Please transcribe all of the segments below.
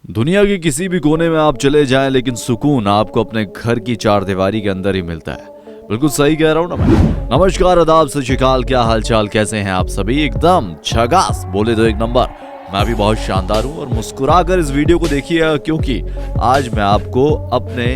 दुनिया के किसी भी कोने में आप चले जाएं, लेकिन सुकून आपको अपने घर की चारदीवारी के अंदर ही मिलता है। बिल्कुल सही कह रहा हूं ना मैं। नमस्कार, आदाब, सत श्री अकाल, क्या हाल चाल, कैसे हैं आप सभी? एकदम झकास, बोले तो एक नंबर। मैं भी बहुत शानदार हूं और मुस्कुरा कर इस वीडियो को देखिए, क्योंकि आज मैं आपको अपने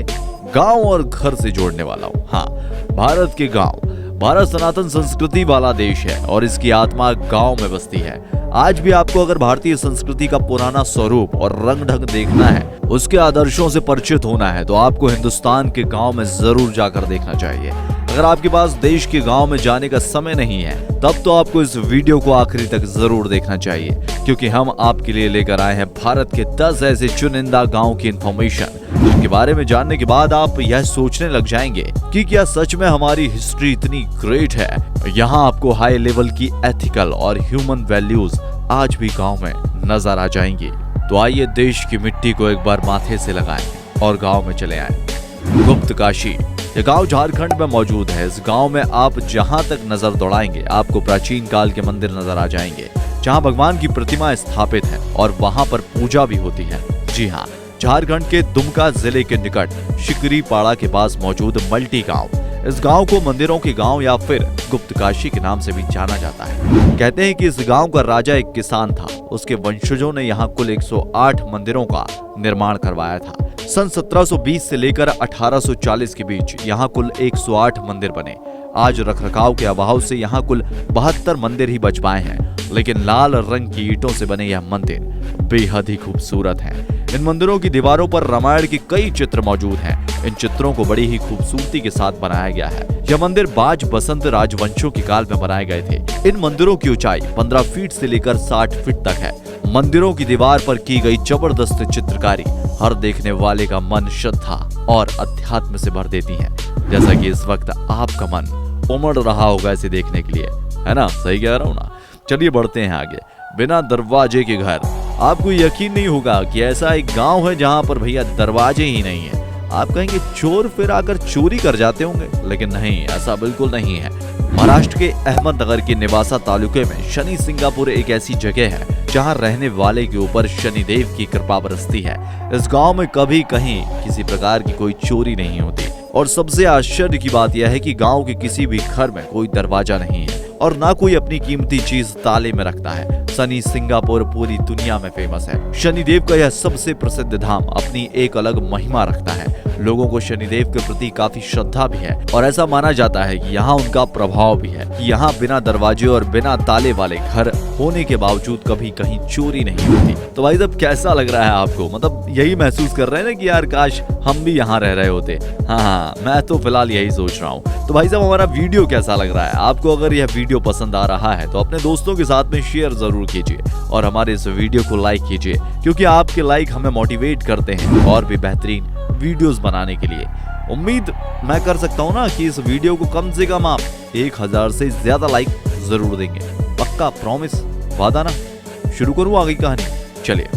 गांव और घर से जोड़ने वाला हूं। हाँ, भारत के गांव। भारत सनातन संस्कृति वाला देश है और इसकी आत्मा गांव में बसती है। आज भी आपको अगर भारतीय संस्कृति का पुराना स्वरूप और रंग ढंग देखना है, उसके आदर्शों से परिचित होना है, तो आपको हिंदुस्तान के गांव में जरूर जाकर देखना चाहिए। अगर आपके पास देश के गांव में जाने का समय नहीं है, तब तो आपको इस वीडियो को आखिरी तक जरूर देखना चाहिए, क्योंकि हम आपके लिए लेकर आए हैं भारत के 10 ऐसे चुनिंदा गांव की इंफॉर्मेशन, जिनके बारे में जानने के बाद आप यह सोचने लग जाएंगे कि क्या सच में हमारी हिस्ट्री इतनी ग्रेट है। यहाँ आपको हाई लेवल की एथिकल और ह्यूमन वैल्यूज आज भी गांव में नजर आ जाएंगी। तो आइए देश की मिट्टी को एक बार माथे से लगाएं और गांव में चले आएं। गुप्त काशी, ये गांव झारखंड में मौजूद है। इस गांव में आप जहां तक नजर दौड़ाएंगे, आपको प्राचीन काल के मंदिर नजर आ जाएंगे, जहां भगवान की प्रतिमा स्थापित है और वहां पर पूजा भी होती है। जी हाँ, झारखंड के दुमका जिले के निकट शिकरीपाड़ा के पास मौजूद मल्टी गांव। इस गांव को मंदिरों के गांव या फिर गुप्त काशी के नाम से भी जाना जाता है। कहते हैं कि इस गांव का राजा एक किसान था। उसके वंशजों ने यहाँ कुल 108 मंदिरों का निर्माण करवाया था। सन 1720 से लेकर 1840 के बीच यहाँ कुल 108 मंदिर बने। आज रखरखाव के अभाव से यहाँ कुल 72 मंदिर ही बच पाए हैं, लेकिन लाल रंग की ईंटों से बने यह मंदिर बेहद ही खूबसूरत हैं। इन मंदिरों की दीवारों पर रामायण के कई चित्र मौजूद हैं। इन चित्रों को बड़ी ही खूबसूरती के साथ बनाया गया है। यह मंदिर बाज बसंत राजवंशों के काल में बनाए गए थे। इन मंदिरों की ऊंचाई 15 फीट से लेकर 60 फीट तक है। मंदिरों की दीवार पर की गई जबरदस्त चित्रकारी हर देखने वाले का मन श्रद्धा और अध्यात्म से भर देती है। जैसा कि इस वक्त आपका मन उमड़ रहा होगा इसे देखने के लिए, है ना? सही कह रहा हूँ ना? चलिए बढ़ते हैं आगे। बिना दरवाजे के घर। आपको यकीन नहीं होगा कि ऐसा एक गांव है जहां पर भैया दरवाजे ही नहीं है। आप कहेंगे चोर फिर आकर चोरी कर जाते होंगे, लेकिन नहीं, ऐसा बिल्कुल नहीं है। महाराष्ट्र के अहमदनगर के निवासा तालुके में शनि सिंगापुर एक ऐसी जगह है जहां रहने वाले के ऊपर शनिदेव की कृपा बरसती है। इस गांव में कभी कहीं किसी प्रकार की कोई चोरी नहीं होती और सबसे आश्चर्य की बात यह है कि गांव के किसी भी घर में कोई दरवाजा नहीं है और ना कोई अपनी कीमती चीज ताले में रखता है। शनि सिंगापुर पूरी दुनिया में फेमस है। शनिदेव का यह सबसे प्रसिद्ध धाम अपनी एक अलग महिमा रखता है। लोगों को शनिदेव के प्रति काफी श्रद्धा भी है और ऐसा माना जाता है कि यहाँ उनका प्रभाव भी है कि यहाँ बिना दरवाजे और बिना ताले वाले घर होने के बावजूद कभी कहीं चोरी नहीं होती। तो भाई साहब, कैसा लग रहा है आपको? मतलब यही महसूस कर रहे हैं ना कि यार काश हम भी यहाँ रह रहे होते। हाँ, मैं तो फिलहाल यही सोच रहा हूँ। तो भाई साहब, हमारा वीडियो कैसा लग रहा है आपको? अगर यह वीडियो पसंद आ रहा है तो अपने दोस्तों के साथ में शेयर जरूर कीजिए और हमारे इस वीडियो को लाइक कीजिए, क्योंकि आपके लाइक हमें मोटिवेट करते हैं और भी बेहतरीन वीडियोस बनाने के लिए। उम्मीद मैं कर सकता हूँ ना कि इस वीडियो को कम से कम आप 1000 से ज्यादा लाइक जरूर देंगे। पक्का, प्रॉमिस, वादा ना? शुरू करूँ आगे की कहानी? चलिए।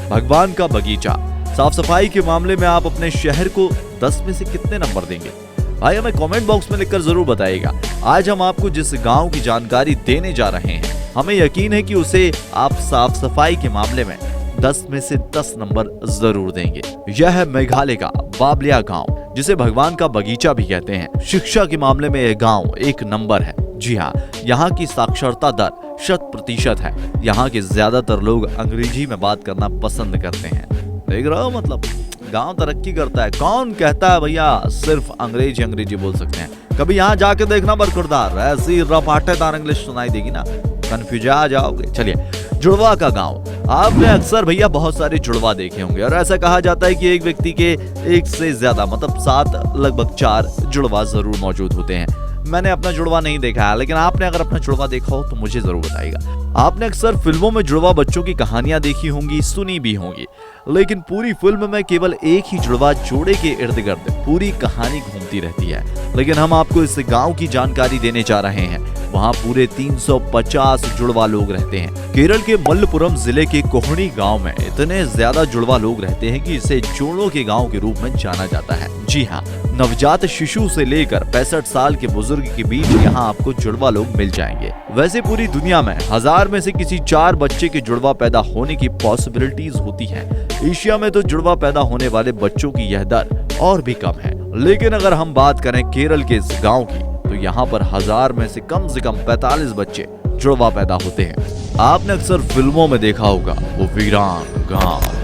भगवान का बगीचा। साफ सफाई के मामले में आप अपने शहर को 10 में से कितने नंबर देंगे? भाई हमें कमेंट बॉक्स में लिखकर जरूर बताइएगा। आज हम आपको जिस गांव की जानकारी देने जा रहे हैं, हमें यकीन है कि उसे आप साफ सफाई के मामले में 10 में से 10 नंबर जरूर देंगे। यह है मेघालय का बाबलिया गांव, जिसे भगवान का बगीचा भी कहते हैं। शिक्षा के मामले में यह गांव एक नंबर है। जी हाँ, यहाँ की साक्षरता दर 100% है। यहाँ के ज्यादातर लोग अंग्रेजी में बात करना पसंद करते हैं। देख रहे हो, मतलब गांव तरक्की करता है। कौन कहता है भैया सिर्फ अंग्रेजी बोल सकते हैं? कभी यहाँ जाके देखना बरखुरदार, ऐसी रपाटेदार इंग्लिश सुनाई देगी ना, कंफ्यूज आ जाओगे। चलिए, जुड़वा का गांव। आपने अक्सर भैया बहुत सारे जुड़वा देखे होंगे और ऐसा कहा जाता है कि एक व्यक्ति के एक से ज्यादा मतलब 7 लगभग 4 जुड़वा जरूर मौजूद होते हैं। मैंने अपना जुड़वा नहीं देखा है, लेकिन आपने अगर अपना जुड़वा देखा हो तो मुझे जरूर बताइएगा। आपने अक्सर फिल्मों में जुड़वा बच्चों की कहानियां देखी होंगी, सुनी भी होंगी, लेकिन पूरी फिल्म में केवल एक ही जुड़वा जोड़े के इर्द गिर्द पूरी कहानी घूमती रहती है। लेकिन हम आपको इस गांव की जानकारी देने जा रहे हैं। वहाँ पूरे 350 जुड़वा लोग रहते हैं। केरल के मल्लपुरम जिले के कोहनी गांव में इतने ज्यादा जुड़वा लोग रहते हैं कि इसे जोड़ों के गांव के रूप में जाना जाता है। जी हाँ, नवजात शिशु से लेकर 65 साल के बुजुर्ग के बीच यहाँ आपको जुड़वा लोग मिल जाएंगे। वैसे पूरी दुनिया में 1000 में से किसी 4 बच्चे के जुड़वा पैदा होने की पॉसिबिलिटीज होती है। एशिया में तो जुड़वा पैदा होने वाले बच्चों की यह दर और भी कम है। लेकिन अगर हम बात करें केरल के इस गांव की, तो यहाँ पर 1000 में से कम 45 बच्चे जुड़वा पैदा होते हैं। आपने अक्सर फिल्मों में देखा होगा वो वीरान गांव।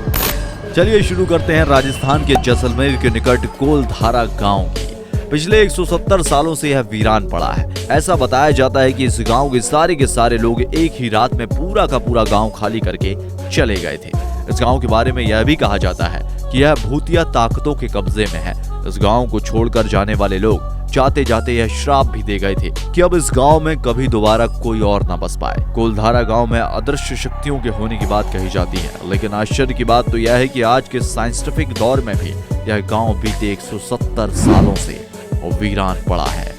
चलिए शुरू करते हैं राजस्थान के जैसलमेर के निकट कोलधारा गांव की। पिछले 170 सालों से यह वीरान पड़ा है। ऐसा बताया जाता है कि इस गांव के सारे लोग एक ही रात में पूरा का पूरा गांव खाली करके चले गए थे। इस गांव के बारे में यह भी कहा जाता है कि यह भूतिया ताकतों के कब्जे में है। इस गांव को छोड़कर जाने वाले लोग जाते जाते यह श्राप भी दे गए थे कि अब इस गांव में कभी दोबारा कोई और न बस पाए। कोलधारा गांव में अदृश्य शक्तियों के होने की बात कही जाती है, लेकिन आश्चर्य की बात तो यह है कि आज के साइंटिफिक दौर में भी यह गांव बीते 170 सालों से वीरान पड़ा है।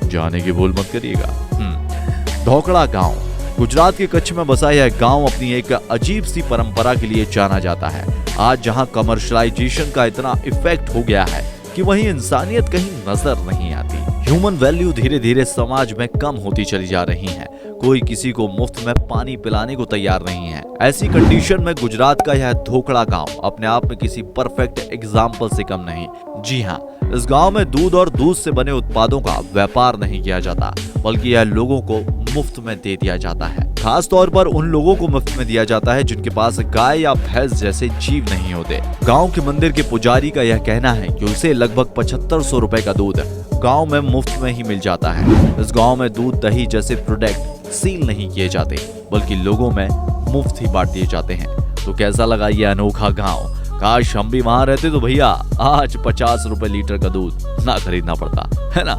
जाने की भूल मत करिएगा। ढोकड़ा गांव। गुजरात के कच्छ में बसा यह गांव अपनी एक अजीब सी परंपरा के लिए जाना जाता है। आज जहां कमर्शलाइजेशन का इतना इफेक्ट हो गया है कि वहीं इंसानियत कहीं नजर नहीं आती। ह्यूमन वैल्यू धीरे धीरे समाज में कम होती चली जा रही है। कोई किसी को मुफ्त में पानी पिलाने को तैयार नहीं है। ऐसी कंडीशन में गुजरात का यह ढोकड़ा गांव अपने आप में किसी परफेक्ट एग्जाम्पल से कम नहीं। जी हाँ, इस गांव में दूध और दूध से बने उत्पादों का व्यापार नहीं किया जाता, बल्कि यह लोगों को मुफ्त में दे दिया जाता है। खास तौर पर उन लोगों को मुफ्त में दिया जाता है जिनके पास गाय या भैंस जैसे जीव नहीं होते। गांव के मंदिर के पुजारी का यह कहना है कि उसे लगभग 7500 रुपए का दूध गांव में मुफ्त में ही मिल जाता है। इस गांव में दूध, दही जैसे प्रोडक्ट सील नहीं किए जाते, बल्कि लोगों में मुफ्त ही बांट दिए जाते हैं। तो कैसा लगा ये अनोखा गाँव? काश हम भी वहां रहते तो भैया आज 50 रुपए लीटर का दूध ना खरीदना पड़ता, है ना।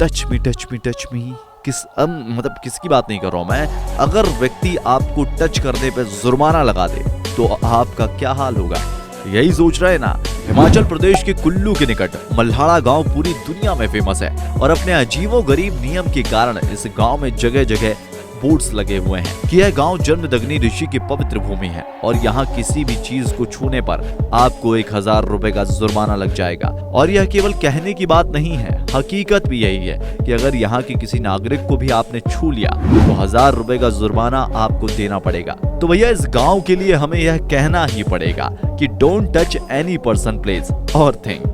Touch me touch me touch me मतलब किसकी बात नहीं कर रहा हूं मैं। अगर व्यक्ति आपको टच करने पे जुर्माना लगा दे तो आपका क्या हाल होगा, यही सोच रहे ना। हिमाचल प्रदेश के कुल्लू के निकट मल्हाड़ा गांव पूरी दुनिया में फेमस है और अपने अजीबोगरीब नियम के कारण इस गांव में जगह जगह बोर्ड्स लगे हुए हैं कि यह गांव जन्मदग्नि ऋषि की पवित्र भूमि है और यहाँ किसी भी चीज को छूने पर आपको 1000 रुपए का जुर्माना लग जाएगा। और यह केवल कहने की बात नहीं है, हकीकत भी यही है कि अगर यहाँ के किसी नागरिक को भी आपने छू लिया तो 1000 रुपए का जुर्माना आपको देना पड़ेगा। तो भैया इस गाँव के लिए हमें यह कहना ही पड़ेगा कि don't touch any person, place और थिंग।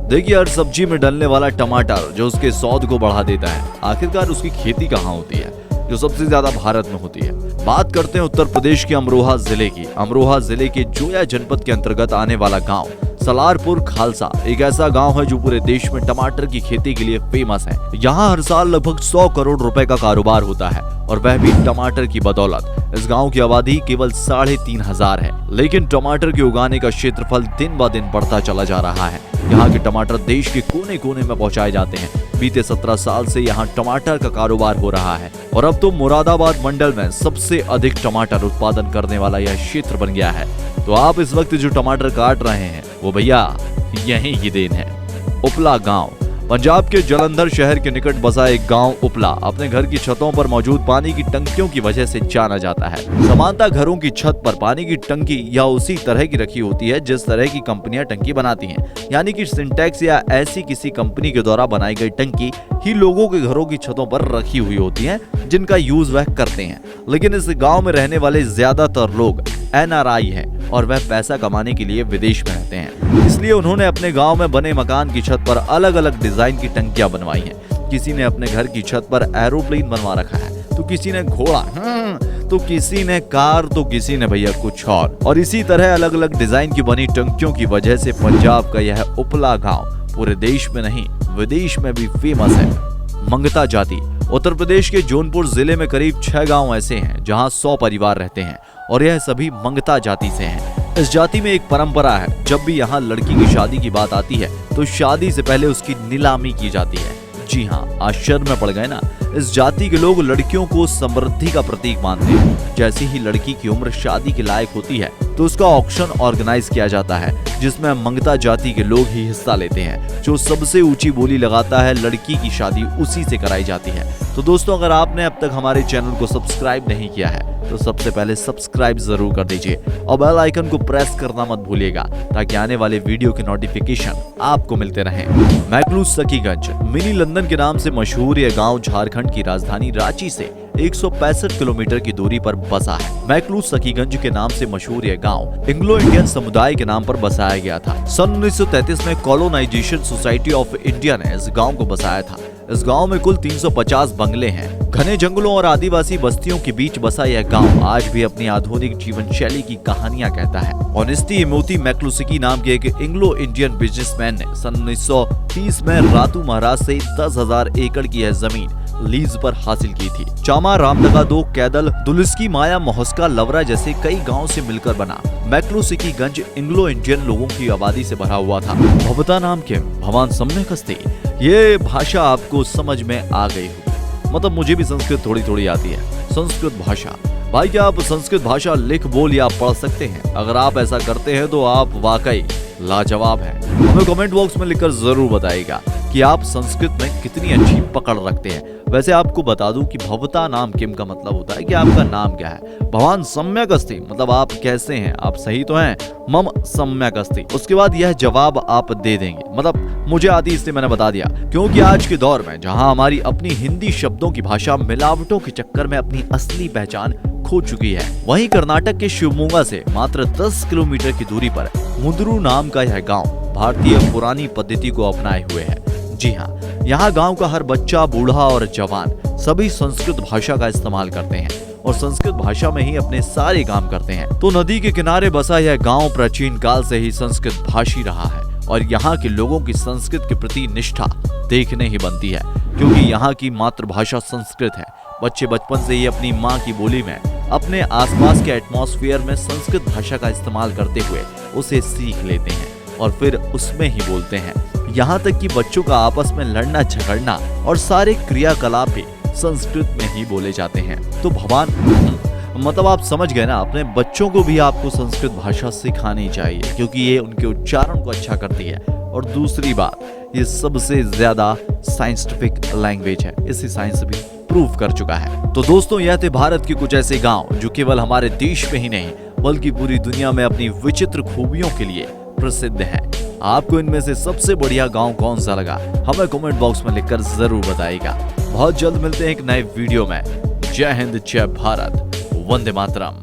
देखिए, हर सब्जी में डलने वाला टमाटर जो उसके स्वाद को बढ़ा देता है, आखिरकार उसकी खेती कहाँ होती है, जो सबसे ज्यादा भारत में होती है। बात करते हैं उत्तर प्रदेश के अमरोहा जिले की। अमरोहा जिले के जोया जनपद के अंतर्गत आने वाला गांव सलारपुर खालसा एक ऐसा गांव है जो पूरे देश में टमाटर की खेती के लिए फेमस है। यहाँ हर साल लगभग 100 करोड़ रुपए का कारोबार होता है और वह भी टमाटर की बदौलत। इस गांव की आबादी केवल 3500 है, लेकिन टमाटर के उगाने का क्षेत्रफल दिन ब दिन बढ़ता चला जा रहा है। यहाँ के टमाटर देश के कोने कोने में पहुँचाए जाते हैं। बीते 17 साल से यहाँ टमाटर का कारोबार हो रहा है और अब तो मुरादाबाद मंडल में सबसे अधिक टमाटर उत्पादन करने वाला यह क्षेत्र बन गया है। तो आप इस वक्त जो टमाटर काट रहे हैं वो भैया यहीं की देन है। उपला गांव। पंजाब के जलंधर शहर के निकट बसा एक गांव उपला अपने घर की छतों पर मौजूद पानी की टंकियों की वजह से जाना जाता है। सामान्यतः घरों की छत पर पानी की टंकी या उसी तरह की रखी होती है जिस तरह की कंपनियां टंकी बनाती हैं, यानी कि सिंटेक्स या ऐसी किसी कंपनी के द्वारा बनाई गई टंकी ही लोगों के घरों की छतों पर रखी हुई होती है, जिनका यूज वह करते हैं। लेकिन इस गाँव में रहने वाले ज्यादातर लोग NRI है और वह पैसा कमाने के लिए विदेश में रहते हैं, इसलिए उन्होंने अपने गांव में बने मकान की छत पर अलग अलग डिजाइन की टंकियां बनवाई हैं। किसी ने अपने घर की छत पर एरोप्लेन बनवा रखा है, तो किसी ने घोड़ा, तो किसी ने कार, तो किसी ने भैया कुछ और इसी तरह अलग अलग डिजाइन की बनी टंकियों की वजह से पंजाब का यह उपला गाँव पूरे देश में नहीं विदेश में भी फेमस है। मंगता जाति। उत्तर प्रदेश के जौनपुर जिले में करीब 6 गांव ऐसे हैं जहां 100 परिवार रहते हैं और यह सभी मंगता जाति से हैं। इस जाति में एक परंपरा है, जब भी यहाँ लड़की की शादी की बात आती है तो शादी से पहले उसकी नीलामी की जाती है। जी हाँ, आश्चर्य में पड़ गए ना। इस जाति के लोग लड़कियों को समृद्धि का प्रतीक मानते हैं। जैसे ही लड़की की उम्र शादी के लायक होती है तो उसका ऑक्शन ऑर्गेनाइज किया जाता है, जिसमें मंगता जाति के लोग ही हिस्सा लेते हैं। जो सबसे ऊंची बोली लगाता है, लड़की की शादी उसी से कराई जाती है। तो दोस्तों, अगर आपने अब तक हमारे चैनल को सब्सक्राइब नहीं किया है तो सबसे पहले सब्सक्राइब जरूर कर दीजिए और बेल आइकन को प्रेस करना मत भूलिएगा, ताकि आने वाले वीडियो के नोटिफिकेशन आपको मिलते रहें। मैकलूस सखीगंज मिनी लंदन के नाम से मशहूर यह गांव झारखंड की राजधानी रांची से 165 किलोमीटर की दूरी पर बसा है। मैकलूस सखीगंज के नाम से मशहूर यह गांव एंग्लो इंडियन समुदाय के नाम पर बसाया गया था। सन 1933 में कॉलोनाइजेशन सोसाइटी ऑफ इंडिया ने इस गांव को बसाया था। इस गांव में कुल 350 बंगले हैं। घने जंगलों और आदिवासी बस्तियों के बीच बसा यह गांव आज भी अपनी आधुनिक जीवन शैली की कहानियां कहता है। ऑनेस्टी इमोती मैक्लुसिकी नाम के एक एंग्लो इंडियन बिजनेसमैन ने सन 1930 में रातू महाराज से 10,000 एकड़ की यह जमीन लीज पर हासिल की थी। चामा, रामनगा दो, कैदल, दुलिस्की, माया, मोहस्का, लवरा जैसे कई गांव से मिलकर बना मैक्लुसिकीगंज एंग्लो इंडियन लोगों की आबादी से भरा हुआ था। भवता नाम के भवान सम्यक अस्ति, ये भाषा आपको समझ में आ गई होगी। मतलब मुझे भी संस्कृत थोड़ी थोड़ी आती है। संस्कृत भाषा, भाई क्या आप संस्कृत भाषा लिख, बोल या पढ़ सकते हैं? अगर आप ऐसा करते हैं तो आप वाकई लाजवाब हैं। हमें कमेंट बॉक्स में लिखकर जरूर बताइएगा कि आप संस्कृत में कितनी अच्छी पकड़ रखते हैं। वैसे आपको बता दूं कि भवता नाम किम का मतलब होता है कि आपका नाम क्या है। भवान सम्यक अस्ति मतलब आप कैसे हैं, आप सही तो हैं। मम सम्यक अस्ति, उसके बाद यह जवाब आप दे देंगे। मतलब मुझे आती इसलिए मैंने बता दिया, क्योंकि आज के दौर में जहां हमारी अपनी हिंदी शब्दों की भाषा मिलावटों के चक्कर में अपनी असली पहचान खो चुकी है, वहीं कर्नाटक के शिवमोगा से मात्र 10 किलोमीटर की दूरी पर मुंद्रू नाम का यह गांव भारतीय पुरानी पद्धति को अपनाए हुए है। जी हाँ, यहाँ गांव का हर बच्चा, बूढ़ा और जवान सभी संस्कृत भाषा का इस्तेमाल करते हैं और संस्कृत भाषा में ही अपने सारे काम करते हैं। तो नदी के किनारे बसा यह गांव प्राचीन काल से ही संस्कृत भाषी रहा है और यहाँ के लोगों की संस्कृत के प्रति निष्ठा देखने ही बनती है, क्योंकि यहाँ की मातृभाषा संस्कृत है। बच्चे बचपन से ही अपनी माँ की बोली में अपने आसपास के एटमॉस्फेयर में संस्कृत भाषा का इस्तेमाल करते हुए उसे सीख लेते हैं और फिर उसमें ही बोलते हैं। यहाँ तक कि बच्चों का आपस में लड़ना झगड़ना और सारे क्रियाकलाप भी संस्कृत में ही बोले जाते हैं। तो भगवान मतलब आप समझ गए ना, अपने बच्चों को भी आपको संस्कृत भाषा सिखानी चाहिए, क्योंकि ये उनके उच्चारण को अच्छा करती है। और दूसरी बात, ये सबसे ज्यादा साइंटिफिक लैंग्वेज है, इसे साइंस भी प्रूव कर चुका है। तो दोस्तों, यह थे भारत के कुछ ऐसे गांव जो केवल हमारे देश में ही नहीं बल्कि पूरी दुनिया में अपनी विचित्र खूबियों के लिए प्रसिद्ध है। आपको इनमें से सबसे बढ़िया गांव कौन सा लगा, हमें कमेंट बॉक्स में लिखकर जरूर बताइएगा। बहुत जल्द मिलते हैं एक नए वीडियो में। जय हिंद, जय भारत, वंदे मातरम।